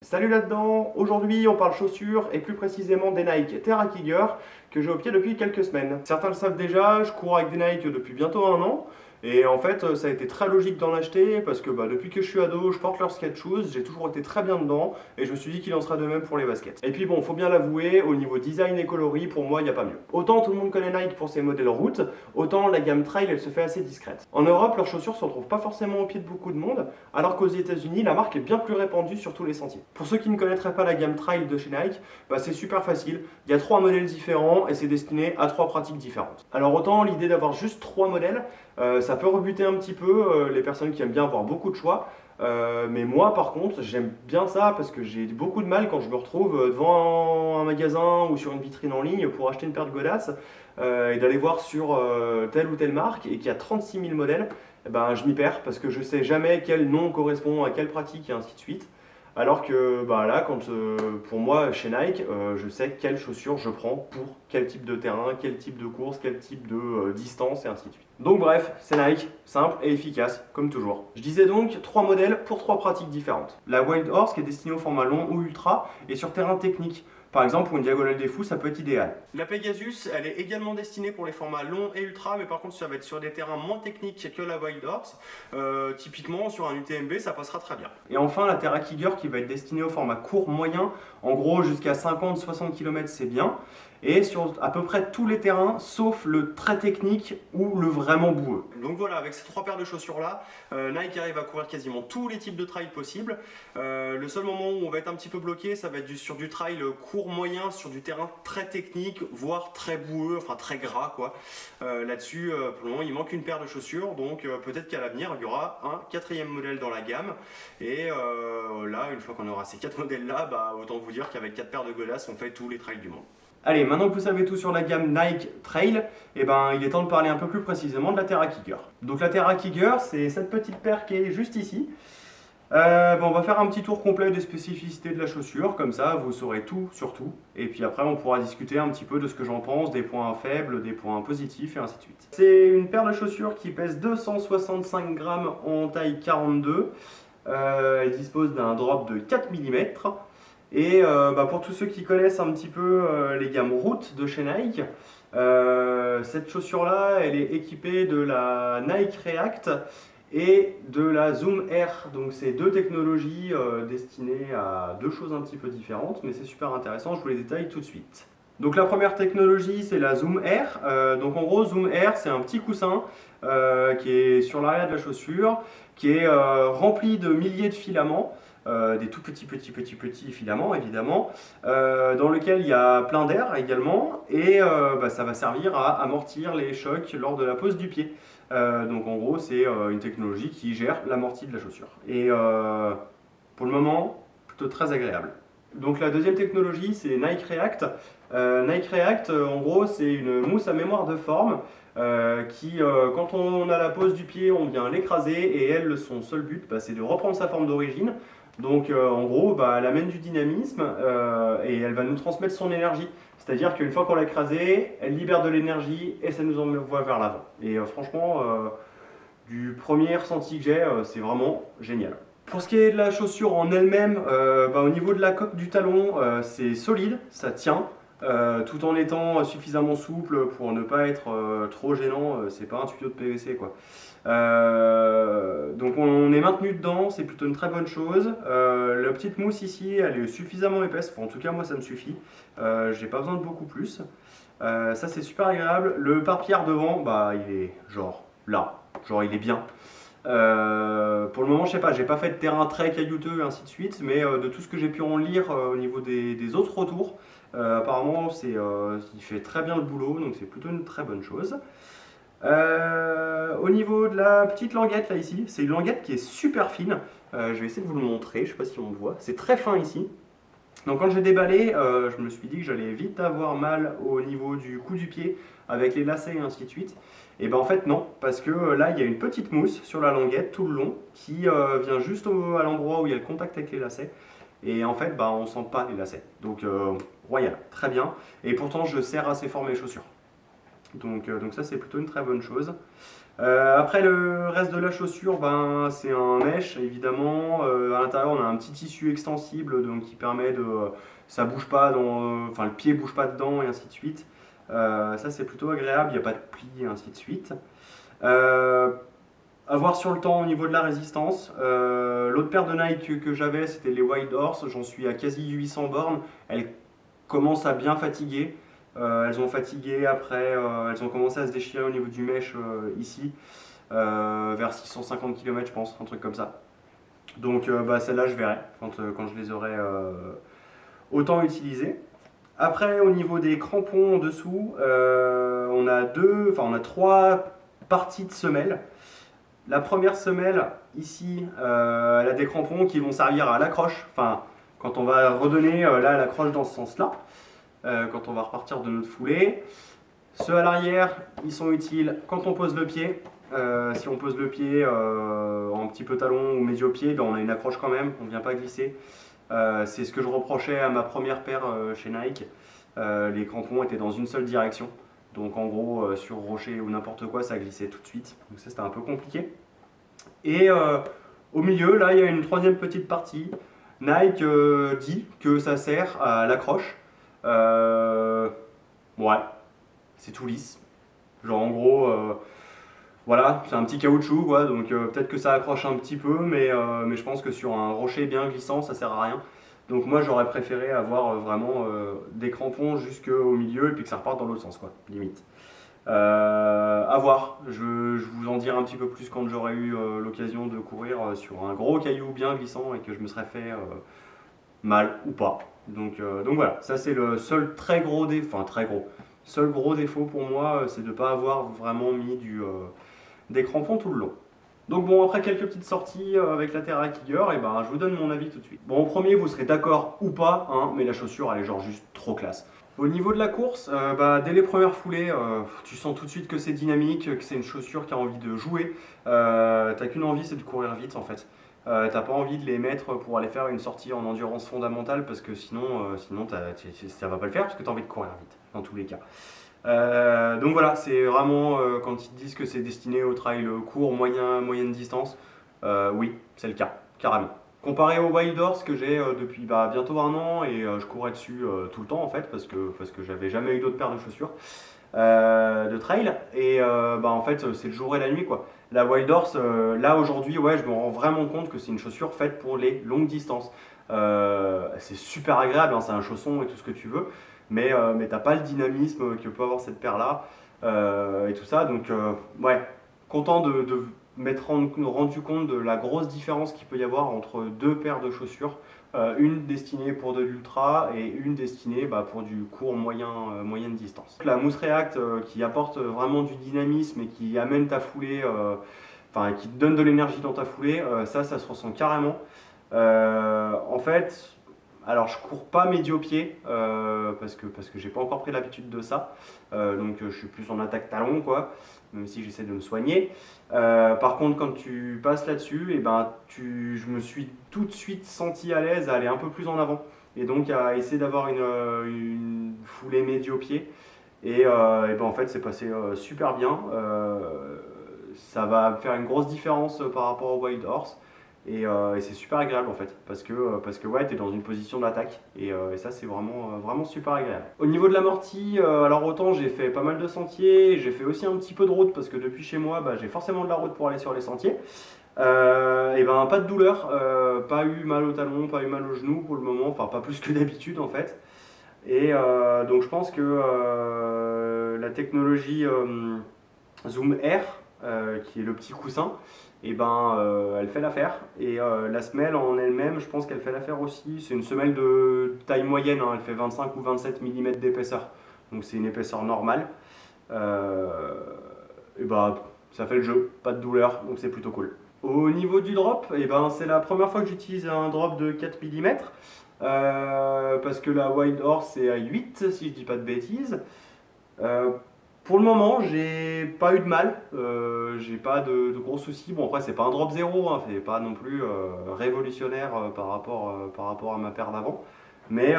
Salut là-dedans, aujourd'hui on parle chaussures et plus précisément des Nike Terra Kiger que j'ai au pied depuis quelques semaines. Certains le savent déjà, je cours avec des Nike depuis bientôt un an et en fait ça a été très logique d'en acheter parce que depuis que je suis ado je porte leurs skate shoes, j'ai toujours été très bien dedans et je me suis dit qu'il en sera de même pour les baskets. Et puis bon, faut bien l'avouer, au niveau design et coloris, pour moi il n'y a pas mieux. Autant tout le monde connaît Nike pour ses modèles route, autant la gamme trail elle se fait assez discrète. En Europe leurs chaussures se retrouvent pas forcément au pied de beaucoup de monde, alors qu'aux États-Unis la marque est bien plus répandue sur tous les sentiers. Pour ceux qui ne connaîtraient pas la gamme trail de chez Nike, c'est super facile, il y a 3 modèles différents et c'est destiné à 3 pratiques différentes. Alors autant l'idée d'avoir juste 3 modèles, ça peut rebuter un petit peu les personnes qui aiment bien avoir beaucoup de choix. Mais moi par contre j'aime bien ça parce que j'ai beaucoup de mal quand je me retrouve devant un magasin ou sur une vitrine en ligne pour acheter une paire de godasses et d'aller voir sur telle ou telle marque et qu'il y a 36 000 modèles, je m'y perds parce que je sais jamais quel nom correspond à quelle pratique et ainsi de suite. Alors que là, pour moi, chez Nike, je sais quelles chaussures je prends pour quel type de terrain, quel type de course, quel type de distance et ainsi de suite. Donc bref, c'est Nike, simple et efficace, comme toujours. Je disais donc 3 modèles pour 3 pratiques différentes. La Wild Horse qui est destinée au format long ou ultra et sur terrain technique. Par exemple, pour une diagonale des fous, ça peut être idéal. La Pegasus, elle est également destinée pour les formats longs et ultra, mais par contre, ça va être sur des terrains moins techniques que la Wild Horse. Typiquement, sur un UTMB, ça passera très bien. Et enfin, la Terra Kiger qui va être destinée au format court moyen. En gros, jusqu'à 50-60 km, c'est bien. Et sur à peu près tous les terrains, sauf le très technique ou le vraiment boueux. Donc voilà, avec ces 3 paires de chaussures là, Nike arrive à couvrir quasiment tous les types de trail possibles. Le seul moment où on va être un petit peu bloqué, ça va être sur du trail court moyen, sur du terrain très technique, voire très boueux, enfin très gras quoi. Là-dessus, pour le moment, il manque une paire de chaussures, donc peut-être qu'à l'avenir, il y aura un 4e modèle dans la gamme. Et là, une fois qu'on aura ces 4 modèles là, autant vous dire qu'avec 4 paires de godasses, on fait tous les trails du monde. Allez, maintenant que vous savez tout sur la gamme Nike Trail, il est temps de parler un peu plus précisément de la Terra Kiger. Donc la Terra Kiger, c'est cette petite paire qui est juste ici. On va faire un petit tour complet des spécificités de la chaussure, comme ça vous saurez tout sur tout. Et puis après on pourra discuter un petit peu de ce que j'en pense, des points faibles, des points positifs et ainsi de suite. C'est une paire de chaussures qui pèse 265 grammes en taille 42. Elle dispose d'un drop de 4 mm. Et pour tous ceux qui connaissent un petit peu les gammes route de chez Nike, cette chaussure là elle est équipée de la Nike React et de la Zoom Air. Donc c'est 2 technologies destinées à 2 choses un petit peu différentes, mais c'est super intéressant, je vous les détaille tout de suite. Donc la première technologie c'est la Zoom Air. Donc en gros Zoom Air c'est un petit coussin qui est sur l'arrière de la chaussure, qui est rempli de milliers de filaments. Des tout petits filaments évidemment, dans lequel il y a plein d'air également, et ça va servir à amortir les chocs lors de la pose du pied. Donc en gros c'est une technologie qui gère l'amorti de la chaussure. Et pour le moment, plutôt très agréable. Donc la deuxième technologie c'est Nike React. Nike React en gros c'est une mousse à mémoire de forme qui quand on a la pose du pied on vient l'écraser, et elle son seul but c'est de reprendre sa forme d'origine. Donc en gros, elle amène du dynamisme et elle va nous transmettre son énergie. C'est-à-dire qu'une fois qu'on l'a écrasée, elle libère de l'énergie et ça nous envoie vers l'avant. Et franchement, du premier ressenti que j'ai, c'est vraiment génial. Pour ce qui est de la chaussure en elle-même, au niveau de la coque du talon, c'est solide, ça tient. Tout en étant suffisamment souple pour ne pas être trop gênant, c'est pas un tuyau de PVC quoi. Donc on est maintenu dedans, c'est plutôt une très bonne chose. La petite mousse ici, elle est suffisamment épaisse, en tout cas moi ça me suffit. J'ai pas besoin de beaucoup plus. Ça c'est super agréable. Le pare-pierre devant, il est genre là, genre il est bien. Pour le moment, je sais pas, j'ai pas fait de terrain très caillouteux et ainsi de suite, mais de tout ce que j'ai pu en lire au niveau des autres retours, apparemment il fait très bien le boulot, donc c'est plutôt une très bonne chose. Au niveau de la petite languette là ici, c'est une languette qui est super fine. Je vais essayer de vous le montrer, je sais pas si on le voit, c'est très fin ici. Donc quand j'ai déballé, je me suis dit que j'allais vite avoir mal au niveau du cou du pied avec les lacets et ainsi de suite. Et en fait non, parce que là il y a une petite mousse sur la languette tout le long qui vient juste à l'endroit où il y a le contact avec les lacets. Et en fait on sent pas les lacets. Donc royal, très bien. Et pourtant je serre assez fort mes chaussures. Donc ça c'est plutôt une très bonne chose. Après le reste de la chaussure, ben, c'est un mesh évidemment. À l'intérieur on a un petit tissu extensible donc qui permet de... ça bouge pas, enfin le pied bouge pas dedans et ainsi de suite. Ça c'est plutôt agréable, il n'y a pas de plis et ainsi de suite. À voir sur le temps au niveau de la résistance. L'autre paire de Nike que j'avais c'était les Wild Horse, j'en suis à quasi 800 bornes. Elles commencent à bien fatiguer. Elles ont fatigué après, elles ont commencé à se déchirer au niveau du mesh ici, vers 650 km je pense, un truc comme ça. Donc bah, celle-là je verrai quand je les aurai autant utilisées. Après au niveau des crampons en dessous, on a trois parties de semelles. La première semelle ici, elle a des crampons qui vont servir à l'accroche, enfin quand on va redonner là l'accroche dans ce sens-là. Quand on va repartir de notre foulée. Ceux à l'arrière, ils sont utiles quand on pose le pied. Si on pose le pied en petit peu talon ou médio-pied, ben on a une accroche quand même, on ne vient pas glisser. C'est ce que je reprochais à ma première paire chez Nike. Les crampons étaient dans une seule direction. Donc en gros, sur rocher ou n'importe quoi, ça glissait tout de suite. Donc ça, c'était un peu compliqué. Et au milieu, là, il y a une troisième petite partie. Nike dit que ça sert à l'accroche. Ouais, c'est tout lisse. Genre en gros, voilà, c'est un petit caoutchouc quoi, donc peut-être que ça accroche un petit peu, mais je pense que sur un rocher bien glissant, ça sert à rien. Donc moi j'aurais préféré avoir vraiment des crampons jusqu'au milieu et puis que ça reparte dans l'autre sens quoi, limite. À voir, je vous en dirai un petit peu plus quand j'aurai eu l'occasion de courir sur un gros caillou bien glissant et que je me serais fait mal ou pas. Donc voilà, ça c'est le seul très gros défaut, enfin très gros, seul gros défaut pour moi, c'est de ne pas avoir vraiment mis des crampons tout le long. Donc bon, après quelques petites sorties avec la Terra Kiger, et ben je vous donne mon avis tout de suite. Bon, en premier, vous serez d'accord ou pas, hein, mais la chaussure elle est genre juste trop classe. Au niveau de la course, bah, dès les premières foulées, tu sens tout de suite que c'est dynamique, que c'est une chaussure qui a envie de jouer. T'as qu'une envie, c'est de courir vite en fait. T'as pas envie de les mettre pour aller faire une sortie en endurance fondamentale parce que sinon ça va pas le faire parce que t'as envie de courir vite dans tous les cas. Donc voilà, c'est vraiment quand ils disent que c'est destiné au trail court, moyenne distance, oui, c'est le cas, carrément. Comparé au Wild Horse que j'ai depuis bientôt un an et je courais dessus tout le temps en fait parce que j'avais jamais eu d'autres paires de chaussures de trail et en fait c'est le jour et la nuit quoi. La Wild Horse, là aujourd'hui ouais je me rends vraiment compte que c'est une chaussure faite pour les longues distances. C'est super agréable, hein, c'est un chausson et tout ce que tu veux, mais t'as pas le dynamisme que peut avoir cette paire là et tout ça donc ouais, content de m'être rendu compte de la grosse différence qu'il peut y avoir entre deux paires de chaussures, une destinée pour de l'ultra et une destinée pour du court moyenne distance. La Mousse React qui apporte vraiment du dynamisme et qui amène ta foulée, enfin qui te donne de l'énergie dans ta foulée, ça se ressent carrément. En fait, alors je cours pas médio-pied parce que j'ai pas encore pris l'habitude de ça, donc je suis plus en attaque talon quoi, même si j'essaie de me soigner. Par contre quand tu passes là-dessus, je me suis tout de suite senti à l'aise à aller un peu plus en avant et donc à essayer d'avoir une foulée médio-pied et en fait c'est passé super bien. Ça va faire une grosse différence par rapport au Wild Horse. Et c'est super agréable en fait, parce que ouais, tu es dans une position d'attaque, et ça c'est vraiment super agréable. Au niveau de l'amorti, alors autant j'ai fait pas mal de sentiers, j'ai fait aussi un petit peu de route, parce que depuis chez moi, j'ai forcément de la route pour aller sur les sentiers. Pas de douleur, pas eu mal au talon, pas eu mal au genou pour le moment, enfin pas plus que d'habitude en fait. Et donc je pense que la technologie Zoom Air, qui est le petit coussin, elle fait l'affaire. Et la semelle en elle-même, je pense qu'elle fait l'affaire aussi. C'est une semelle de taille moyenne, hein, elle fait 25 ou 27 mm d'épaisseur. Donc c'est une épaisseur normale. Ça fait le jeu, pas de douleur, donc c'est plutôt cool. Au niveau du drop, c'est la première fois que j'utilise un drop de 4 mm. Parce que la Wild Horse c'est à 8 si je dis pas de bêtises. Pour le moment, j'ai pas eu de mal, j'ai pas de gros soucis. Bon, après, c'est pas un drop zéro, hein, c'est pas non plus révolutionnaire par rapport à ma paire d'avant. Mais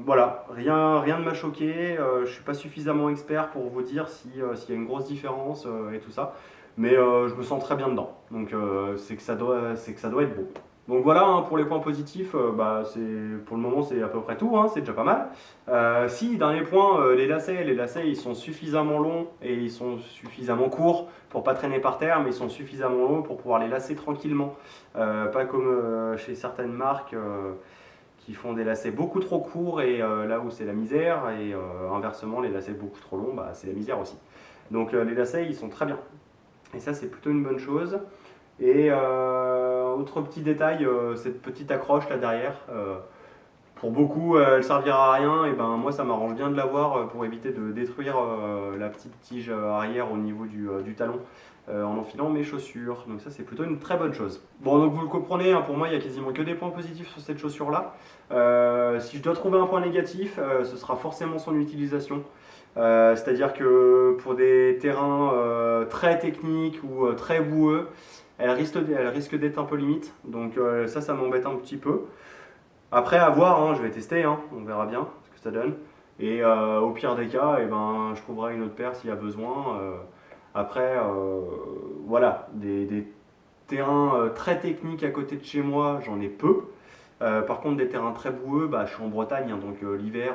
voilà, rien ne m'a choqué. Je suis pas suffisamment expert pour vous dire s'il y a une grosse différence et tout ça. mais je me sens très bien dedans. Donc c'est que ça doit être bon. Donc voilà, hein, pour les points positifs, pour le moment c'est à peu près tout, hein, c'est déjà pas mal. Si, dernier point, les lacets ils sont suffisamment longs et ils sont suffisamment courts pour pas traîner par terre, mais ils sont suffisamment longs pour pouvoir les lacer tranquillement. Pas comme chez certaines marques qui font des lacets beaucoup trop courts et là où c'est la misère, et inversement les lacets beaucoup trop longs, c'est la misère aussi. Donc les lacets ils sont très bien. Et ça c'est plutôt une bonne chose. Et autre petit détail, cette petite accroche là derrière, pour beaucoup elle servira à rien, et ben moi ça m'arrange bien de l'avoir pour éviter de détruire la petite tige arrière au niveau du talon en enfilant mes chaussures. Donc ça c'est plutôt une très bonne chose. Bon, donc vous le comprenez, hein, pour moi il y a quasiment que des points positifs sur cette chaussure là. Si je dois trouver un point négatif, ce sera forcément son utilisation. C'est-à-dire que pour des terrains très techniques ou très boueux, elle risque d'être un peu limite, donc ça m'embête un petit peu. Après, à voir, hein, je vais tester, hein, on verra bien ce que ça donne. Et au pire des cas, je trouverai une autre paire s'il y a besoin. Après, voilà, des terrains très techniques à côté de chez moi, j'en ai peu. Par contre, des terrains très boueux, je suis en Bretagne, hein, donc l'hiver,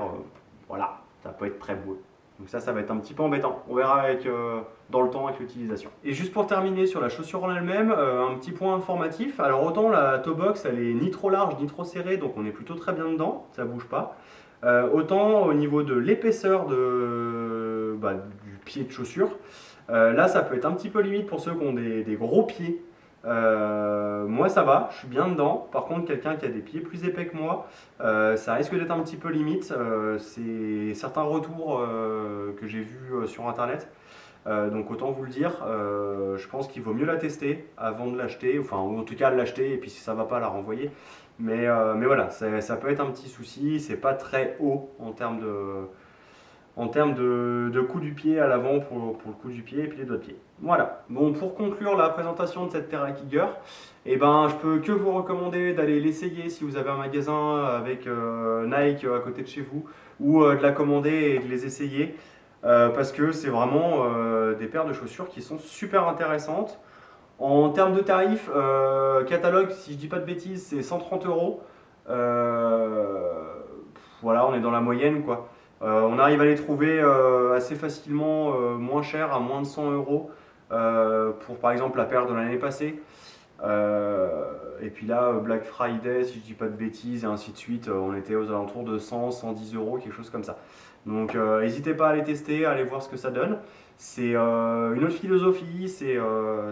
voilà, ça peut être très boueux. Donc ça va être un petit peu embêtant. On verra dans le temps avec l'utilisation. Et juste pour terminer sur la chaussure en elle-même, un petit point informatif. Alors autant la toe box, elle est ni trop large ni trop serrée, donc on est plutôt très bien dedans, ça bouge pas. Autant au niveau de l'épaisseur du pied de chaussure, là ça peut être un petit peu limite pour ceux qui ont des gros pieds. Moi ça va, je suis bien dedans. Par contre, quelqu'un qui a des pieds plus épais que moi, ça risque d'être un petit peu limite. C'est certains retours que j'ai vus sur internet. Donc autant vous le dire, je pense qu'il vaut mieux la tester avant de l'acheter, enfin ou en tout cas l'acheter, et puis si ça va pas la renvoyer. Mais voilà, ça peut être un petit souci. C'est pas très haut en termes de coup du pied à l'avant pour le coup du pied et puis les doigts de pied. Voilà. Bon, pour conclure la présentation de cette Terrakiger, je peux que vous recommander d'aller l'essayer si vous avez un magasin avec Nike à côté de chez vous, ou de la commander et de les essayer, parce que c'est vraiment des paires de chaussures qui sont super intéressantes. En termes de tarifs, catalogue, si je dis pas de bêtises, c'est 130 €. Voilà, on est dans la moyenne quoi. On arrive à les trouver assez facilement moins cher, à moins de 100 €, pour par exemple la paire de l'année passée. Et puis là, Black Friday, si je dis pas de bêtises, et ainsi de suite, on était aux alentours de 100, 110 €, quelque chose comme ça. Donc n'hésitez pas à les tester, à aller voir ce que ça donne. C'est une autre philosophie, c'est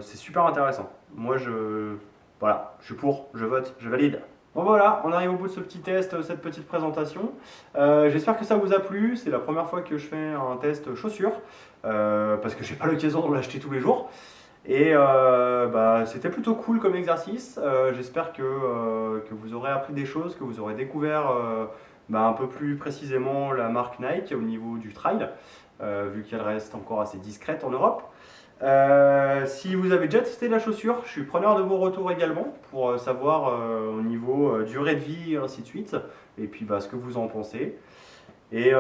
super intéressant. Moi, voilà, je suis pour, je vote, je valide. Bon voilà, on arrive au bout de ce petit test, cette petite présentation. J'espère que ça vous a plu. C'est la première fois que je fais un test chaussures, parce que j'ai pas l'occasion de l'acheter tous les jours. Et c'était plutôt cool comme exercice. J'espère que vous aurez appris des choses, que vous aurez découvert un peu plus précisément la marque Nike au niveau du trail, vu qu'elle reste encore assez discrète en Europe. Si vous avez déjà testé la chaussure, je suis preneur de vos retours également pour savoir au niveau durée de vie et ainsi de suite, et puis ce que vous en pensez. Et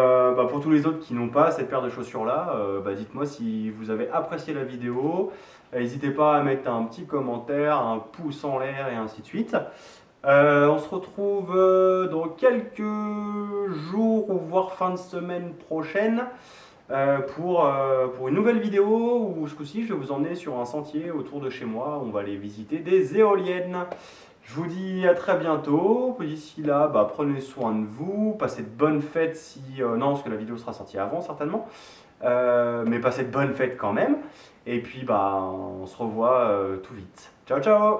pour tous les autres qui n'ont pas cette paire de chaussures là, dites-moi si vous avez apprécié la vidéo. N'hésitez pas à mettre un petit commentaire, un pouce en l'air et ainsi de suite. On se retrouve dans quelques jours ou voire fin de semaine prochaine pour une nouvelle vidéo où ce coup-ci je vais vous emmener sur un sentier autour de chez moi. On va aller visiter des éoliennes. Je vous dis à très bientôt. D'ici là, prenez soin de vous, passez de bonnes fêtes non, parce que la vidéo sera sortie avant certainement, mais passez de bonnes fêtes quand même. Et puis on se revoit tout vite. Ciao ciao.